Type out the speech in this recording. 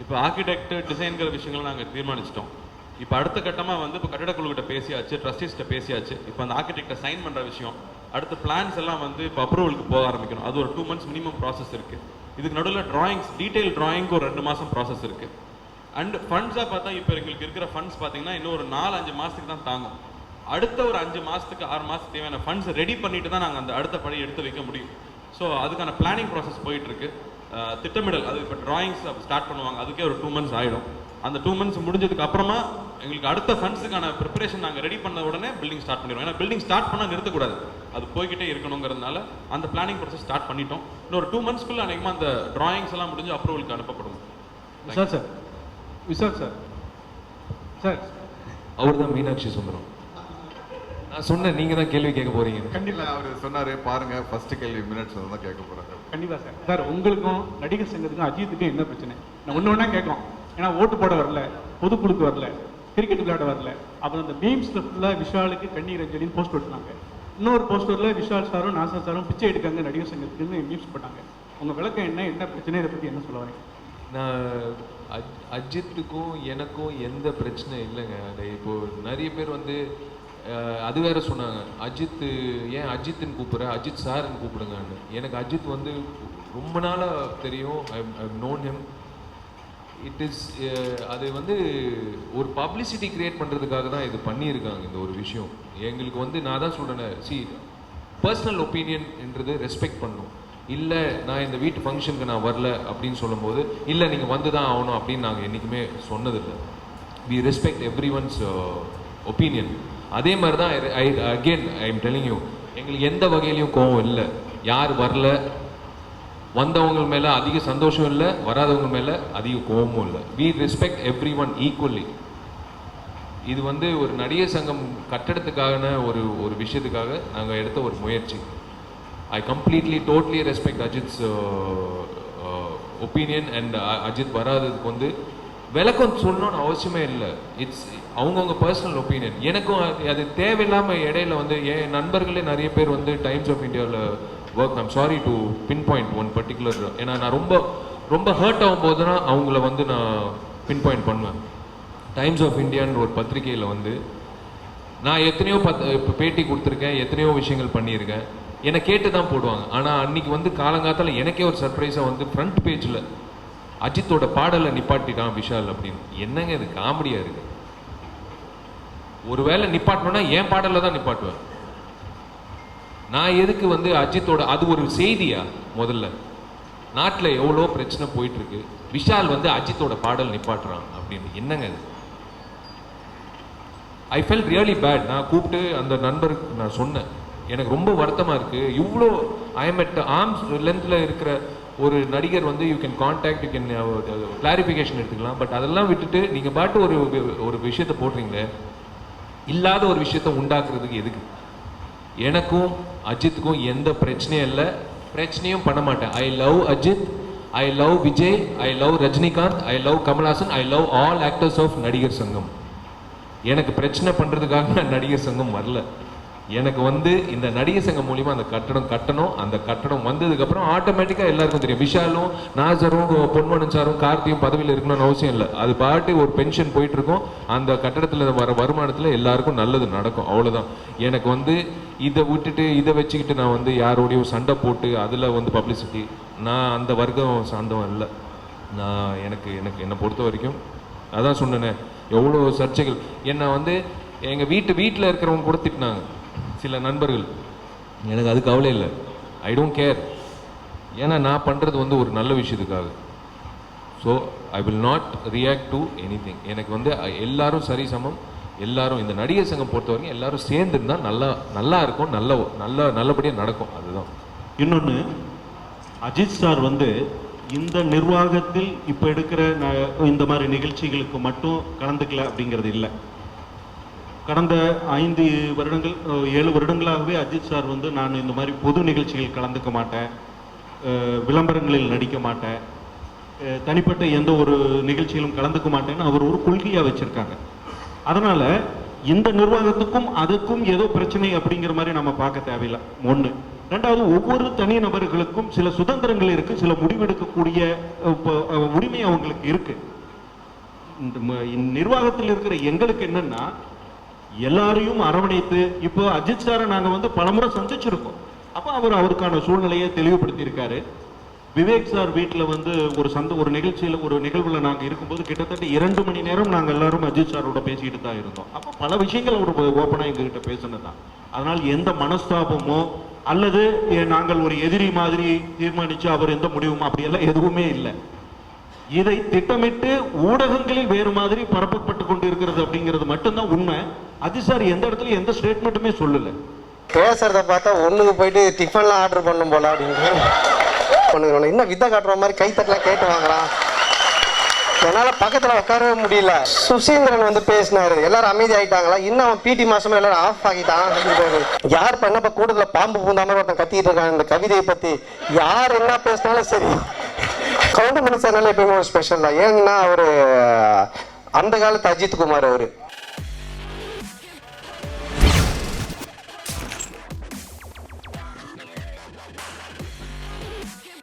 இப்போ ஆர்கிடெக்ட் டிசைன்கிற விஷயங்கள் நாங்கள் தீர்மானிச்சிட்டோம். இப்போ அடுத்த கட்டமாக வந்து இப்போ கட்டிடக்குழுக்கிட்ட பேசியாச்சு, ட்ரஸ்டீஸ்கிட்ட பேசியாச்சு. இப்போ அந்த ஆர்கிடெக்டை சைன் பண்ணுற விஷயம், அடுத்த பிளான்ஸ் எல்லாம் வந்து இப்போ அப்ரூவலுக்கு போக ஆரம்பிக்கணும். அது ஒரு 2 months மினிமம் ப்ராசஸ் இருக்குது. இதுக்கு நடுவில் டிராயிங்ஸ், டீட்டெயில் டிராயிங்க்கு ஒரு 2 மாதம் ப்ராசஸ் இருக்குது. அண்ட் ஃபண்ட்ஸாக பார்த்தா இப்போ எங்களுக்கு இருக்கிற ஃபண்ட்ஸ் பார்த்தீங்கன்னா இன்னும் ஒரு 4-5 மாதத்துக்கு தான் தாங்கும். அடுத்த ஒரு 5 மாதத்துக்கு 6 மாதத்துக்கு தேவையான ஃபண்ட்ஸ் ரெடி பண்ணிட்டு தான் நாங்கள் அந்த அடுத்த படி எடுத்து வைக்க முடியும். ஸோ அதுக்கான பிளானிங் ப்ராசஸ் போயிட்டுருக்கு. திட்டமிடல், அது இப்போ டிராயிங்ஸ் ஸ்டார்ட் பண்ணுவாங்க, அதுக்கே ஒரு 2 months ஆகிடும். அந்த 2 months முடிஞ்சதுக்கு அப்புறமா எங்களுக்கு அடுத்த ஃபண்ட்ஸுக்கான ப்ரிப்பரேஷன் நாங்கள் ரெடி பண்ண உடனே பில்டிங் ஸ்டார்ட் பண்ணிடுவோம். ஏன்னா பில்டிங் ஸ்டார்ட் பண்ணால் நிறுத்தக்கூடாது, அது போய்கிட்டே இருக்கணுங்கிறதுனால அந்த பிளானிங் ப்ராசஸ் ஸ்டார்ட் பண்ணிட்டோம். இன்னொரு 2 monthsக்குள்ள அநேகமாக அந்த டிராயிங்ஸ் எல்லாம் முடிஞ்சு அப்ரூவலுக்கு அனுப்பப்படும். சார் விசால் சார் அவர் தான் மீனாட்சி சுந்தரம். நான் சொன்னேன், நீங்கள் தான் கேள்வி கேட்க போறீங்க. கண்டிப்பாக அவர் சொன்னார் பாருங்க, ஃபர்ஸ்ட் கேள்வி மீனாட்சி சுந்தரம் தான் கேட்க போகிறாங்க. கண்டிப்பாக சார். சார் உங்களுக்கும் நடிகர் சங்கத்துக்கும் அஜித்துக்கும் என்ன பிரச்சனை? நான் ஒன்று கேட்கும். ஏன்னா ஓட்டு போட வரல, பொதுக்குழுக்கு வரல, கிரிக்கெட் விளையாட வரல. அப்புறம் அந்த மீம்ஸில் ஃபுல்லாக விஷாலுக்கு கண்ணீர் அஞ்சலின்னு போஸ்ட் விட்டுனாங்க. இன்னொரு போஸ்டரில் விஷால் சாரும் நாசா சாரும் பிச்சை எடுக்காங்க நடிகர் சங்கத்துக்குன்னு மீம்ஸ் போட்டாங்க. உங்கள் விளக்கம் என்ன பிரச்சனை, இதை பற்றி என்ன சொல்ல வரீங்க? நான் அஜித்துக்கும் எனக்கும் எந்த பிரச்சனை இல்லைங்க. அது இப்போது நிறைய பேர் வந்து அது வேற சொன்னாங்க, அஜித் ஏன் அஜித்துன்னு கூப்பிட்ற, அஜித் சார்ன்னு கூப்பிடுங்கன்னு. எனக்கு அஜித் வந்து ரொம்ப நாளாக தெரியும். ஐ நோன் ஹிம். இட் இஸ் அது வந்து ஒரு பப்ளிசிட்டி கிரியேட் பண்ணுறதுக்காக தான் இது பண்ணியிருக்காங்க. இந்த ஒரு விஷயம் எங்களுக்கு வந்து நான் தான் சொல்கிறேன், பர்சனல் ஒப்பீனியன்ன்றது ரெஸ்பெக்ட் பண்ணணும். இல்லை நான் இந்த வீட்டு ஃபங்க்ஷனுக்கு நான் வரல அப்படின்னு சொல்லும்போது, இல்லை நீங்கள் வந்து தான் ஆகணும் அப்படின்னு நாங்கள் என்றைக்குமே சொன்னதில்லை. We respect every one's opinion. அதே மாதிரி தான் ஐ எம் டெல்லிங் யூ, எங்களுக்கு எந்த வகையிலையும் கோவம் இல்லை. யார் வரல, வந்தவங்க மேலே அதிக சந்தோஷம் இல்லை, வராதவங்க மேலே அதிக கோவமும் இல்லை. We respect every one equally. இது வந்து ஒரு நடிகர் சங்கம் கட்டடத்துக்கான ஒரு விஷயத்துக்காக நாங்கள் எடுத்த ஒரு முயற்சி. I completely, totally respect Ajit's opinion and Ajith வராததுக்கு வந்து விளக்கம் சொல்லணும்னு அவசியமே இல்லை. இட்ஸ் அவங்கவுங்க பர்சனல் ஒப்பீனியன். எனக்கும் அது தேவையில்லாமல் இடையில வந்து என் நண்பர்களே நிறைய பேர் வந்து டைம்ஸ் ஆஃப் இந்தியாவில் work. I'm sorry to pin point one particular. ஏன்னா நான் ரொம்ப ஹர்ட் ஆகும்போது தான் அவங்கள வந்து நான் பின் பாயிண்ட் பண்ணுவேன். டைம்ஸ் ஆஃப் இந்தியான்ற ஒரு பத்திரிகையில் வந்து நான் எத்தனையோ இப்போ பேட்டி கொடுத்துருக்கேன், எத்தனையோ விஷயங்கள் பண்ணியிருக்கேன். என்னை கேட்டு தான் போடுவாங்க. ஆனால் அன்னைக்கு வந்து காலங்காத்தால் எனக்கே ஒரு சர்ப்ரைஸாக வந்து ஃப்ரண்ட் பேஜில் அஜித்தோட பாடலை நிப்பாட்டிட்டான் விஷால் அப்படின்னு. என்னங்க இது காமெடியாக இருக்கு. ஒருவேளை நிப்பாட்டணும்னா என் பாடலில் தான் நிப்பாட்டுவேன். நான் எதுக்கு வந்து அஜித்தோட, அது ஒரு செய்தியா? முதல்ல நாட்டில் எவ்வளோ பிரச்சனை போயிட்டு இருக்கு, விஷால் வந்து அஜித்தோட பாடல் நிப்பாட்டுறான் அப்படின்னு. என்னங்க இது? I felt really bad. நான் கூப்பிட்டு அந்த நண்பருக்கு நான் சொன்னேன், எனக்கு ரொம்ப வருத்தமாக இருக்குது. இவ்வளோ ஐ எம் அட் ஆர்ம்ஸ் லென்த்தில் இருக்கிற ஒரு நடிகர் வந்து you can contact, you can clarification எடுத்துக்கலாம். பட் அதெல்லாம் விட்டுட்டு நீங்கள் பாட்டு ஒரு விஷயத்தை போடுறீங்களே, இல்லாத ஒரு விஷயத்தை உண்டாக்குறதுக்கு எதுக்கு? எனக்கும் அஜித்துக்கும் எந்த பிரச்சனையும் இல்லை, பிரச்சனையும் பண்ண மாட்டேன். I love Ajith, I love Vijay, I love Rajinikanth, I love Kamal Haasan, I love all actors of Nadigar Sangam. எனக்கு பிரச்சனை பண்ணுறதுக்காக நான் நடிகர் சங்கம் வரல. எனக்கு வந்து இந்த நடிகர் சங்கம் மூலியமாக அந்த கட்டடம் கட்டணும். அந்த கட்டடம் வந்ததுக்கப்புறம் ஆட்டோமேட்டிக்காக எல்லாருக்கும் தெரியும். விஷாலும் நாசரும் பொன்மனன் சாரும் கார்த்தியும் பதவியில் இருக்கணும்னு அவசியம் இல்லை. அது பாட்டு ஒரு பென்ஷன் போயிட்டு இருக்கும். அந்த கட்டடத்தில் வர வருமானத்தில் எல்லாருக்கும் நல்லது நடக்கும், அவ்வளோதான். எனக்கு வந்து இதை விட்டுட்டு இதை வச்சுக்கிட்டு நான் வந்து யாரோடையும் சண்டை போட்டு அதில் வந்து பப்ளிசிட்டி, நான் அந்த வர்க்கம் சார்ந்தவன் இல்லை. நான் என்னை பொறுத்த வரைக்கும் அதான் சொன்னேனே, எவ்வளோ சர்ச்சைகள். என்னை வந்து எங்கள் வீட்டில் இருக்கிறவங்க கூட திட்டினாங்க சில நண்பர்கள். எனக்கு அது கவலை இல்லை, ஐ டோன்ட் கேர். ஏன்னா நான் பண்ணுறது வந்து ஒரு நல்ல விஷயத்துக்காக. So I will not react to anything. எனக்கு வந்து எல்லாரும் சரி சமம். எல்லாரும் இந்த நடிகர் சங்கம் பொறுத்த வரைக்கும் எல்லாரும் சேர்ந்துருந்தா நல்லா இருக்கும், நல்லபடியாக நடக்கும். அதுதான். இன்னொன்று, அஜித் சார் வந்து இந்த நிர்வாகத்தில் இப்போ எடுக்கிற இந்த மாதிரி நிகழ்ச்சிகளுக்கு மட்டும் கலந்துக்கல அப்படிங்கிறது இல்லை. கடந்த 5 வருடங்கள் 7 வருடங்களாகவே அஜித் சார் வந்து நான் இந்த மாதிரி பொது நிகழ்ச்சிகள் கலந்துக்க மாட்டேன், விளம்பரங்களில் நடிக்க மாட்டேன், தனிப்பட்ட எந்த ஒரு நிகழ்ச்சியிலும் கலந்துக்க மாட்டேன்னு அவர் ஒரு கொள்கையாக வச்சுருக்காங்க. அதனால் இந்த நிர்வாகத்துக்கும் அதுக்கும் ஏதோ பிரச்சனை அப்படிங்கிற மாதிரி நம்ம பார்க்க தேவையில்லை. ஒன்று. ரெண்டாவது, ஒவ்வொரு தனி நபர்களுக்கும் சில சுதந்திரங்கள் இருக்குது, சில முடிவெடுக்கக்கூடிய உரிமை அவங்களுக்கு இருக்குது. நிர்வாகத்தில் இருக்கிற எங்களுக்கு என்னன்னா எல்லாரையும் அரவணைத்து, இப்போ அஜித் சாரை நாங்க வந்து பலமுறை சந்திச்சிருக்கோம். அப்ப அவருக்கான சூழ்நிலையை தெளிவுபடுத்தி இருக்காரு. விவேக் சார் வீட்டில் வந்து ஒரு நிகழ்வுல நாங்க இருக்கும்போது கிட்டத்தட்ட 2 மணி நேரம் நாங்க எல்லாரும் அஜித் சாரோட பேசிட்டு தான் இருந்தோம். அப்ப பல விஷயங்கள் அவர் ஓப்பனா எங்ககிட்ட பேசினதுதான். அதனால் எந்த மனஸ்தாபமோ அல்லது நாங்கள் ஒரு எதிரி மாதிரி தீர்மானிச்சு அவர் எந்த முடிவுமோ அப்படியெல்லாம் எதுவுமே இல்லை. இதை திட்டமிட்டு ஊடகங்களில் வேறு மாதிரி பரப்பப்பட்டு கொண்டு இருக்கிறது அப்படிங்கிறது மட்டும்தான் உண்மை. அஜித் சார் எந்த இடத்துல எந்த ஸ்டேட்மெண்ட்டுமே சொல்லல. பேசுறத பார்த்தா ஒண்ணுக்கு போயிட்டு டிஃபன்லாம் ஆர்டர் பண்ணும் போல அப்படின்னு இன்னும் வித்த காட்டுற மாதிரி கைத்தட்டலாம் கேட்டு வாங்கலாம். என்னால பக்கத்துல உட்காரவே முடியல. சுசீந்திரன் வந்து பேசினாரு, எல்லாரும் அமைதி ஆயிட்டாங்களா, இன்னும் அவன் பிடி மாசமா எல்லாரும் ஆஃப் ஆகிட்டான். யார் பண்ணப்ப கூட்டத்துல பாம்பு பூந்தாம ஒருத்தன் கத்திட்டு இருக்கான் இந்த கவிதையை பத்தி. யார் என்ன பேசினாலும் சரி, கவுண்டமணி சார்னால எப்பயுமே ஒரு ஸ்பெஷல் தான். ஏன்னா அவரு அந்த காலத்து அஜித் குமார் அவரு